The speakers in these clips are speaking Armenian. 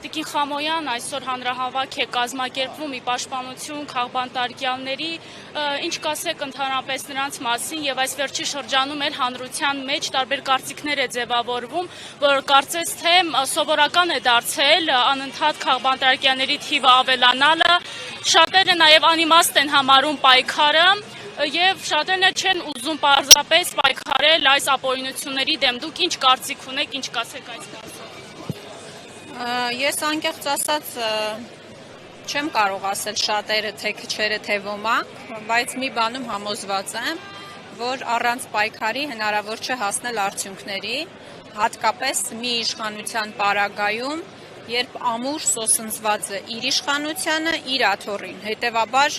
Տիկին Խամոյան այսօր հանրահավաք է կազմակերպվում ի պաշտպանություն քաղբանտարկյալների, ինչ կասեք ընդհանրապես նրանց մասին եւ այս վերջի շրջանում էլ հանրության մեջ տարբեր կարծիքներ է ձևավորվում, որ կարծես թե սովորական է դարձել անընդհատ քաղբանտարկյալների թիվը ավելանալը, շատերը նաեւ անիմաստ են համարում պայքարը եւ շատերն չեն ուզում պարզապես պայքարել այս ապօրինությունների դեմ։ Դուք ինչ կարծիք ունեք, ինչ կասեք այս մասին։ Ես անկեղծ ասած չեմ կարող ասել շատերը թե քչերը թե ոմանք, բայց մի բանում համոզված եմ, որ առանց պայքարի հնարավոր չէ հասնել արդյունքների, հատկապես մի իշխանության պարագայում, երբ ամուր սոսնձվածը իր իշխանությանը, իր աթոռին, հետևաբար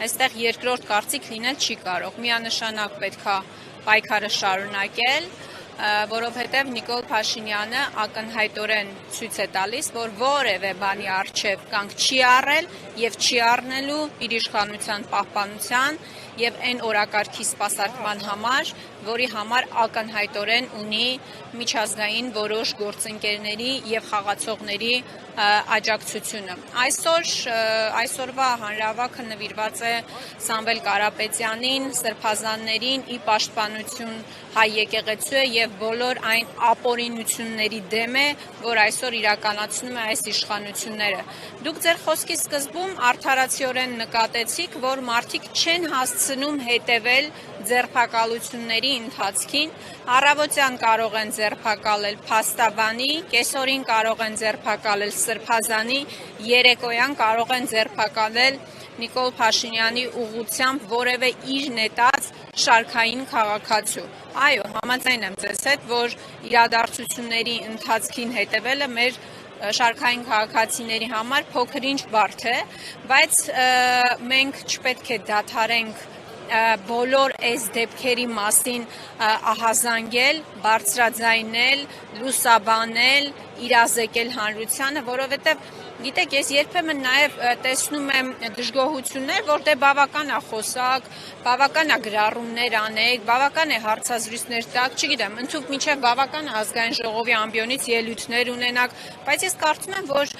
այստեղ երկրորդ կարծիք լինել չի կարող, միանշանակ պետք է պայքարը շարունակել, որովհետև Նիկոլ Փաշինյանը ակնհայտորեն ցույց է տալիս, որ որևէ բանի առջև կանգ չի առել եւ չի առնելու իր իշխանության պահպանության եւ այն օրակարգի սպասարկման համար, որի համար ակնհայտորեն ունի միջազգային որոշ գործընկերների եւ խաղացողների աջակցությունը։ Այսօրվա հանրահավաքը նվիրված է Սամվել Կարապետյանին, սրբազաններին ի պաշտպանություն հայ եկեղեցու եւ բոլոր այն ապօրինությունների դեմ է, որ այսօր իրականացնում է այս իշխանությունները։ Դուք ձեր խոսքի սկզբում արդարացիորեն նկատեցիք, որ մարդիկ չեն հասցնում հետևել ձերբակալությունների ընթացքին, առավոտյան կարող են ձերբակալել փաստաբանի, կեսօրին կարող են ձերբակալել սրբազանի, երեկոյան կարող են ձերբակալել Նիկոլ Փաշինյանի ուղղությամբ որևէ իր նետած շարքային քաղաքացու։ Այո, համաձայն եմ ձեզ հետ, որ իրադարձությունների ընթացքին հետևելը մեր շարքային քաղաքացիների համար փոքր-ինչ բարդ է, բայց մենք չպետք է դադարենք բոլոր այս դեպքերի մասին ահազանգել, բարձրաձայնել, լուսաբանել, իրազեկել հանրությանը, որովհետև գիտեք, ես երբեմն նաև տեսնում եմ դժգոհություններ, որ դե բավական է խոսակ, բավական է գրառումներ անեք, բավական է հարցազրույցներ տակ, չգիտեմ, ընդհանուր մինչև բավական է ազգային ժողովի ամբիոնից ելույթներ ունենաք, բայց ես կարծում եմ, որ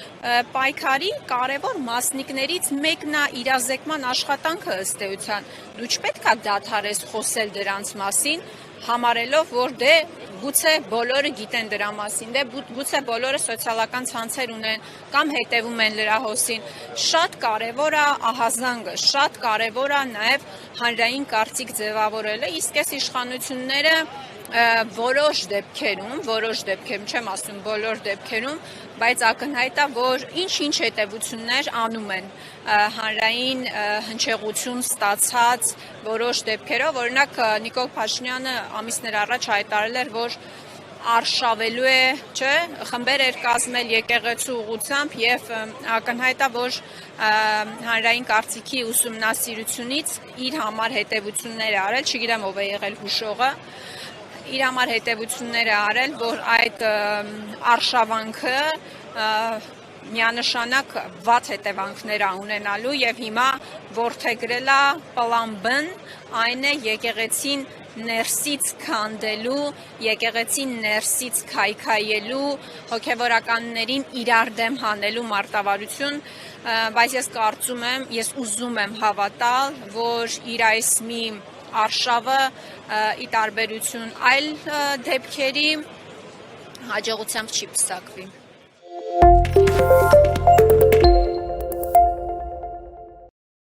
պայքարի կարևոր մասնիկներից մեկն է իրազեկման աշխատանքը ըստ էության։ Դու չպետք է դադարես խոսել դրանց մասին, համարելով, որ դե գուցե բոլորը գիտեն դրա մասին, գուցե բոլորը սոցիալական ցանցեր ունեն կամ հետևում են լրահոսին։ Շատ կարևոր է ահազանգը, շատ կարևոր է նաև հանրային կարծիք ձևավորելը, իսկ այս իշխանությունները որոշ դեպքերում, չեմ ասում բոլոր դեպքերում, բայց ակնհայտ է, որ ինչ-ինչ հետևություններ անում են հանրային հնչեղություն ստացած որոշ դեպքերով, օրինակ Նիկոլ Փաշինյանը ամիսներ առաջ հայտարարել էր, որ արշավելու է, խմբեր էր կազմել եկեղեցու ուղղությամբ եւ ակնհայտ է, որ հանրային կարծիքի ուսումնասիրությունից իր համար հետևություններ է արել, չգիտեմ ով է եղել հուշողը, իր համար հետևություններ է արել, որ այդ արշավանքը միանշանակ վատ հետևանքներ է ունենալու եւ հիմա որդեգրել է պլան B-ն, այն է եկեղեցին ներսից քանդելու, եկեղեցին ներսից քայքայելու, հոգևորականներին իրար դեմ հանելու մարտավարություն, բայց ես ուզում եմ հավատալ, որ իր այս մի արշավը ի տարբերություն այլ դեպքերի հաջողությամբ չի պսակվի։